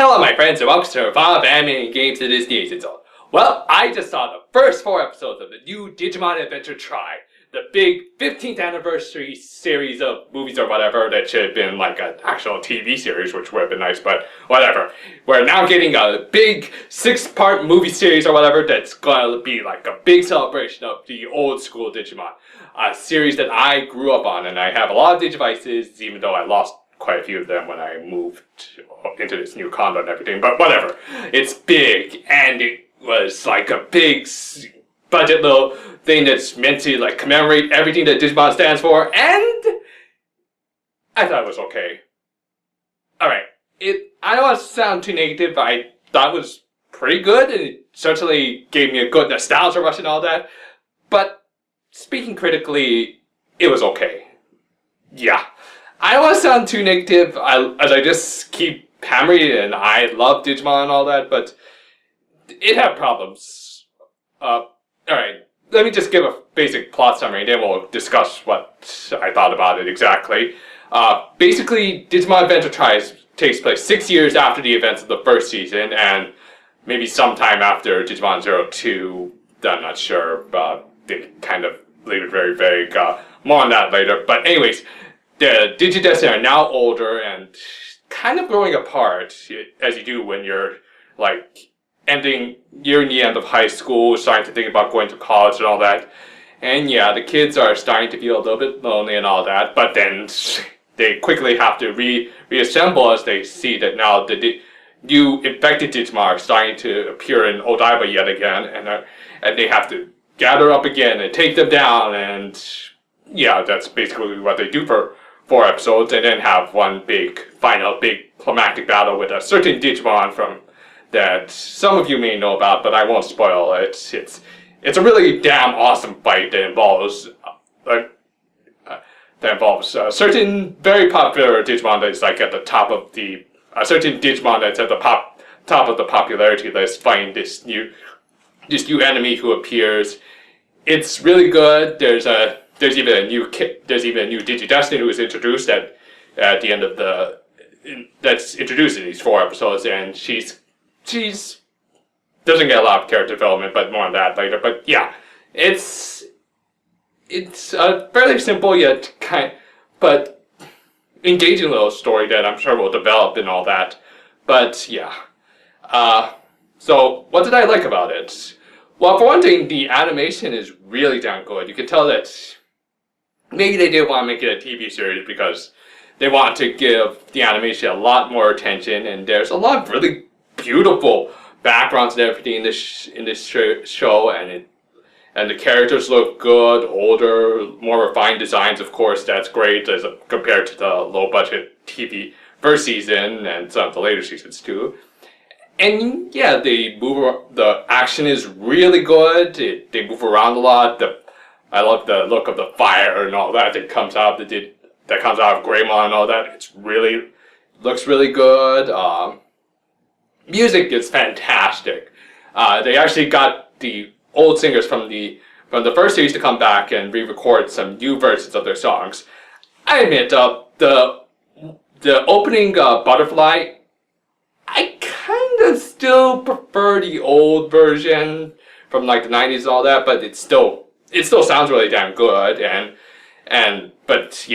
Hello my friends and welcome to Evolve Anime Games to this Disney Zone. Well, I just saw the first 4 episodes of the new Digimon Adventure Tri, the big 15th anniversary series of movies or whatever that should have been like an actual TV series, which would have been nice, but whatever. We're now getting a big 6-part movie series or whatever that's gonna be like a big celebration of the old school Digimon. A series that I grew up on, and I have a lot of Digivices, even though I lost quite a few of them when I moved into this new condo and everything, but whatever. It's big, and it was like a big budget little thing that's meant to like commemorate everything that Digimon stands for, and I thought it was okay. Alright, I don't want to sound too negative, but I thought it was pretty good, and it certainly gave me a good nostalgia rush and all that, but speaking critically, it was okay. Yeah. I don't want to sound too negative, as I just keep hammering it, and I love Digimon and all that, but it had problems. Alright, let me just give a basic plot summary, and then we'll discuss what I thought about it exactly. Basically, Digimon Adventure Tri takes place 6 years after the events of the first season, and maybe sometime after Digimon 02, I'm not sure, they kind of leave it very vague. More on that later, but anyways, the Digidestined are now older and kind of growing apart, as you do when you're like nearing the end of high school, starting to think about going to college and all that. And yeah, the kids are starting to feel a little bit lonely and all that, but then they quickly have to reassemble as they see that now the new infected Digimon are starting to appear in Odaiba yet again, and they have to gather up again and take them down, and yeah, that's basically what they do for 4 episodes, and then have one final big climactic battle with a certain Digimon from that some of you may know about, but I won't spoil it. It's a really damn awesome fight that involves a certain very popular Digimon that's like at the top of a certain Digimon that's at the top of the popularity list fighting this new enemy who appears. It's really good. There's even a new Digidestined who is introduced at the end of that's introduced in these 4 episodes, and she's doesn't get a lot of character development, but more on that later. But yeah, it's a fairly simple yet but engaging little story that I'm sure will develop and all that. But yeah, so what did I like about it? Well, for one thing, the animation is really damn good. You can tell that maybe they did want to make it a TV series because they want to give the animation a lot more attention, and there's a lot of really beautiful backgrounds and everything in this show, and the characters look good, older, more refined designs. Of course, that's great as compared to the low-budget TV first season and some of the later seasons too. And yeah, the action is really good. They move around a lot. I love the look of the fire and all that comes out of Greymon and all that. Looks really good. Music is fantastic. They actually got the old singers from the first series to come back and re-record some new versions of their songs. I admit, the opening Butterfly, I kind of still prefer the old version from like the 90s and all that, but it still sounds really damn good, but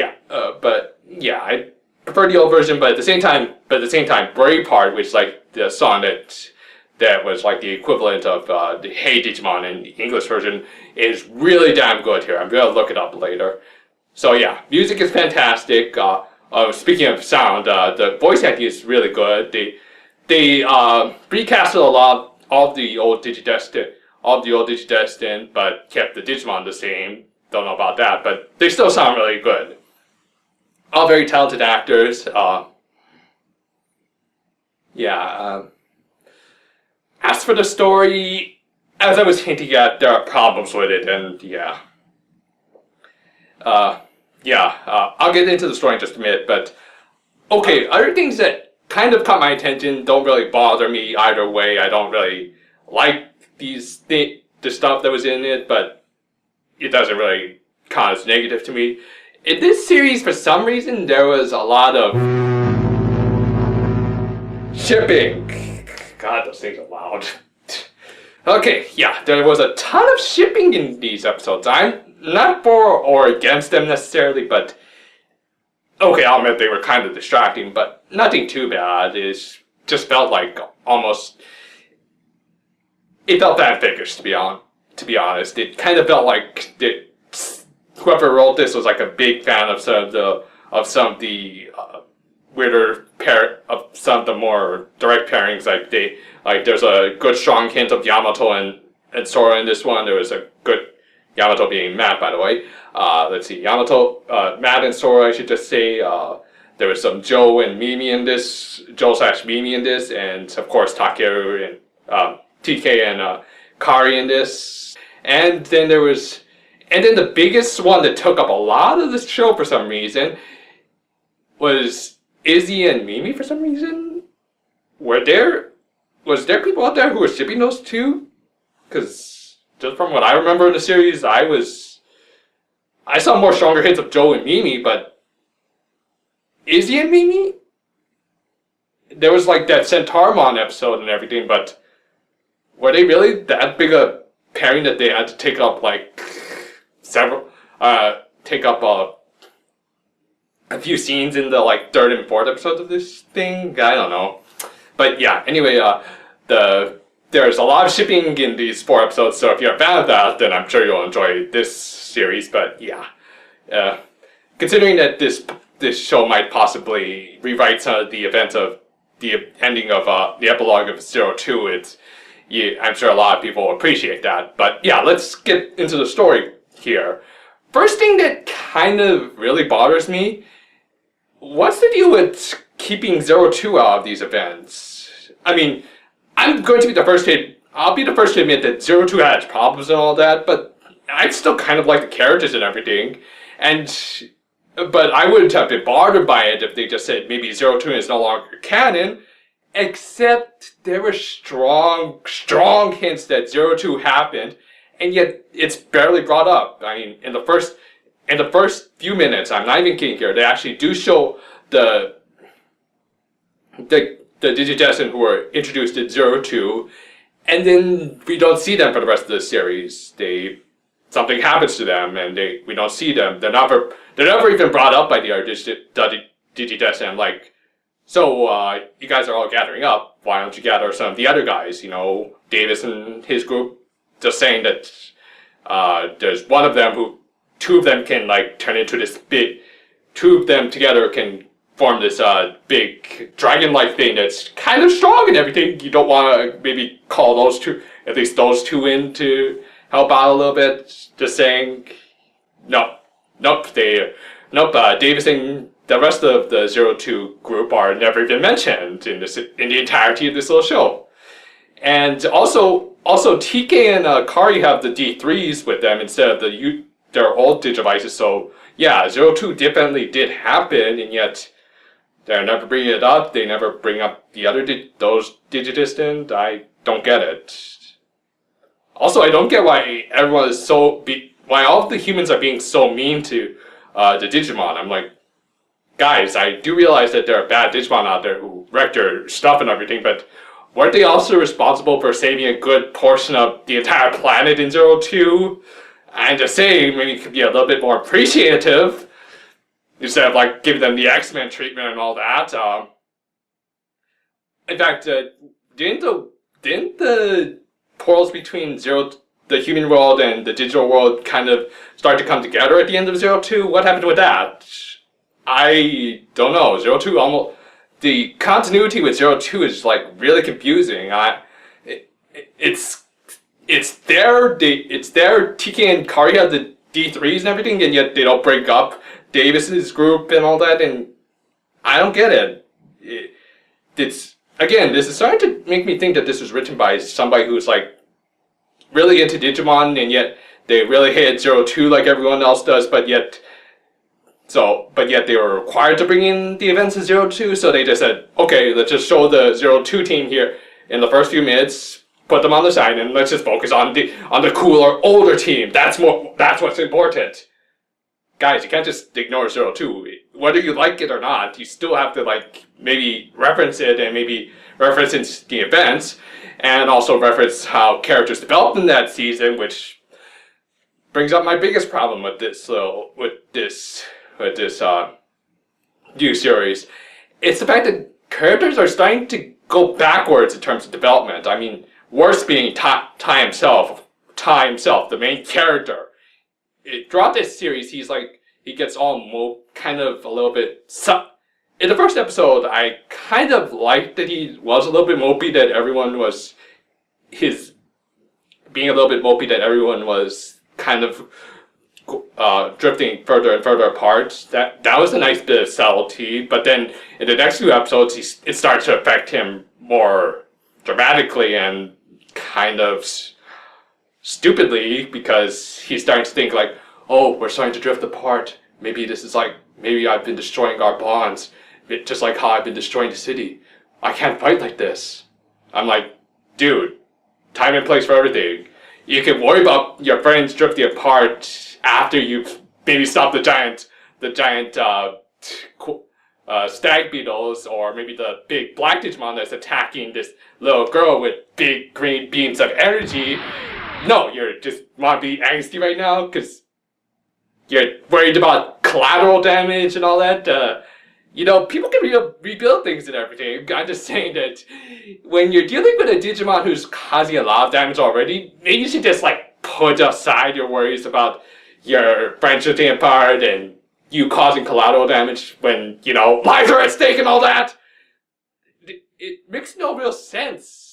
yeah, I prefer the old version, but at the same time, Brave Part, which is like the song that was like the equivalent of the Hey Digimon in the English version, is really damn good here. I'm gonna look it up later. So yeah, music is fantastic. Speaking of sound, the voice acting is really good. They recasted a lot of the old Digidestined, but kept the Digimon the same. Don't know about that, but they still sound really good. All very talented actors. As for the story, as I was hinting at, there are problems with it, and I'll get into the story in just a minute, but okay, other things that kind of caught my attention don't really bother me either way. I don't really like the stuff that was in it, but it doesn't really count as negative to me. In this series, for some reason, there was a lot of Shipping. God, those things are loud. Okay, yeah, there was a ton of shipping in these episodes. I'm not for or against them necessarily, but okay, I'll admit they were kind of distracting, but nothing too bad. It just felt like almost. It felt fanfic-ish, to be honest. It kind of felt like whoever wrote this was like a big fan of some of the weirder some of the more direct pairings. Like there's a good strong hint of Yamato and Sora in this one. There was a good Yamato being Matt, by the way. Let's see, Yamato, Matt and Sora, I should just say. There was some Joe and Mimi in this, Joe/Mimi in this, and of course Takeru and TK and Kari in this. And then the biggest one that took up a lot of the show for some reason was Izzy and Mimi for some reason. Was there people out there who were shipping those two? Because just from what I remember in the series, I saw more stronger hits of Joe and Mimi, but Izzy and Mimi? There was like that Centaurmon episode and everything, but were they really that big a pairing that they had to take up like a few scenes in the like third and fourth episodes of this thing? I don't know. But yeah, anyway, there's a lot of shipping in these 4 episodes, so if you're a fan of that, then I'm sure you'll enjoy this series. But yeah, considering that this show might possibly rewrite some of the events of the ending of the epilogue of 02, I'm sure a lot of people appreciate that. But yeah, let's get into the story here. First thing that kind of really bothers me, what's the deal with keeping 02 out of these events? I mean, I'll be the first to admit that 02 had its problems and all that, but I still kind of like the characters and everything. But I wouldn't have been bothered by it if they just said maybe 02 is no longer canon, except there were strong hints that 02 happened, and yet it's barely brought up. I mean, in the first few minutes, I'm not even kidding here, they actually do show the Digidestined who were introduced in 02, and then we don't see them for the rest of the series. Something happens to them, and we don't see them. They're never even brought up by the Digidestined. Like, so you guys are all gathering up. Why don't you gather some of the other guys? You know, Davis and his group. Just saying that there's one of them who, 2 of them can like turn into this big. 2 of them together can form this big dragon-like thing that's kind of strong and everything. You don't want to maybe call those 2, at least those 2 in to help out a little bit. Just saying, nope. Davis and the rest of the 02 group are never even mentioned in the entirety of this little show. And also TK and Kari have the D3s with them instead of their old Digivices. So yeah, 02 definitely did happen, and yet they never bring it up. They never bring up those Digidestined. I don't get it. Also, I don't get why everyone is why all of the humans are being so mean to the Digimon. I'm like, guys, I do realize that there are bad Digimon out there who wreck their stuff and everything, but weren't they also responsible for saving a good portion of the entire planet in 02? I'm just saying, maybe you could be a little bit more appreciative instead of like giving them the X-Men treatment and all that. In fact, didn't the portals between the human world and the digital world kind of start to come together at the end of 02? What happened with that? I don't know. 02 almost. The continuity with 02 is like really confusing. It's there. TK and Kari have the D3s and everything, and yet they don't break up Davis's group and all that. And I don't get it. This is starting to make me think that this was written by somebody who's like really into Digimon, and yet they really hate 02 like everyone else does, but yet they were required to bring in the events of 02, so they just said, okay, let's just show the 02 team here in the first few minutes, put them on the side, and let's just focus on the cooler, older team. That's what's important. Guys, you can't just ignore 02. Whether you like it or not, you still have to like maybe reference it and maybe references the events, and also reference how characters developed in that season, which brings up my biggest problem with this new series. It's the fact that characters are starting to go backwards in terms of development. I mean, worst being Ty himself, the main character. Throughout this series, he gets all kind of a little bit. In the first episode, I kind of liked that he was a little bit mopey, that everyone was being a little bit mopey, that everyone was kind of drifting further and further apart. That was a nice bit of subtlety, but then in the next few episodes, it starts to affect him more dramatically and kind of stupidly, because he's starting to think like, oh, we're starting to drift apart. Maybe I've been destroying our bonds, just like how I've been destroying the city. I can't fight like this. I'm like, dude, time and place for everything. You can worry about your friends drifting apart after you've maybe stopped the giant stag beetles, or maybe the big black Digimon that's attacking this little girl with big green beams of energy. No, you're just want to be angsty right now because you're worried about collateral damage and all that. People can rebuild things and everything. I'm just saying that when you're dealing with a Digimon who's causing a lot of damage already, maybe you should just put aside your worries about your friends drifting apart and you causing collateral damage when, lives are at stake and all that. It makes no real sense.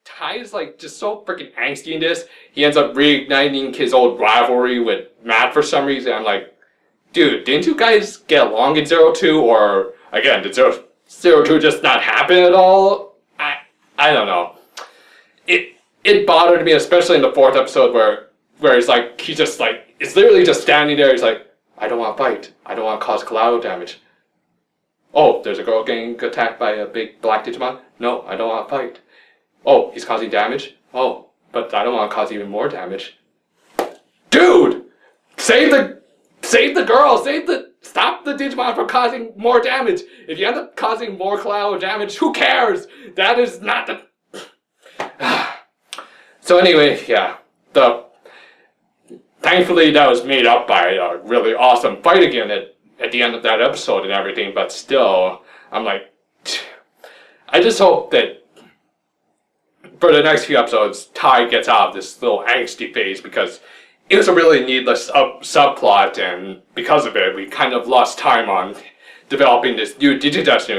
Ty is just so freaking angsty in this. He ends up reigniting his old rivalry with Matt for some reason. I'm like, dude, didn't you guys get along in 02? Or again, did 02 just not happen at all? I don't know. It bothered me, especially in the 4th episode where he's just it's literally just standing there. He's like, I don't want to fight. I don't want to cause collateral damage. Oh, there's a girl getting attacked by a big black Digimon? No, I don't want to fight. Oh, he's causing damage? Oh, but I don't want to cause even more damage. Dude! Save the girl! Stop the Digimon from causing more damage! If you end up causing more collateral damage, who cares? That is not the... So anyway, yeah. Thankfully that was made up by a really awesome fight again at the end of that episode and everything, but still, I'm like... I just hope that for the next few episodes, Ty gets out of this little angsty phase, because it was a really needless subplot, and because of it, we kind of lost time on developing this new Digidestined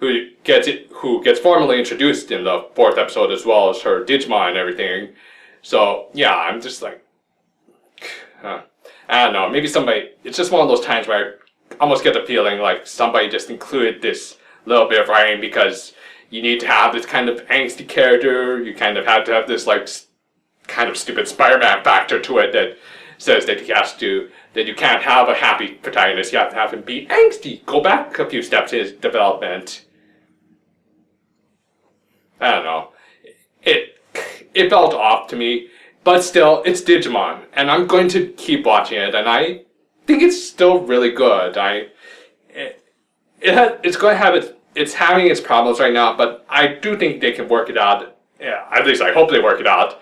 who gets formally introduced in the 4th episode, as well as her Digimon and everything. So yeah, I'm just I don't know, maybe it's just one of those times where I almost get the feeling like somebody just included this little bit of writing because you need to have this kind of angsty character. You kind of have to have this kind of stupid Spider-Man factor to it that says that you can't have a happy protagonist. You have to have him be angsty. Go back a few steps in his development. I don't know. It felt off to me, but still, it's Digimon, and I'm going to keep watching it, and I think it's still really good. It's having its problems right now, but I do think they can work it out. Yeah, at least I hope they work it out.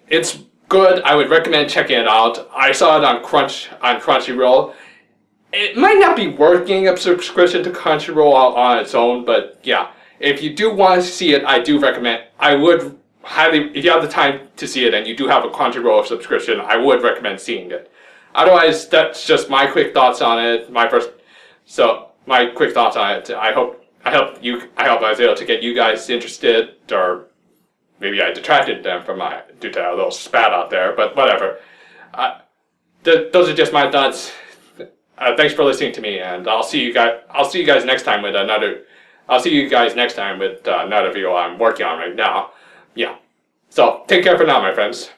It's good. I would recommend checking it out. I saw it on Crunchyroll. It might not be working a subscription to Crunchyroll on its own, but yeah, if you do want to see it, I do recommend. I would highly, if you have the time to see it and you do have a Crunchyroll subscription, I would recommend seeing it. Otherwise, that's just my quick thoughts on it. My quick thoughts on it. I hope I was able to get you guys interested, or maybe I detracted them from due to a little spat out there, but whatever. Those are just my thoughts. Thanks for listening to me, and I'll see you guys next time with another video I'm working on right now. Yeah. So take care for now, my friends.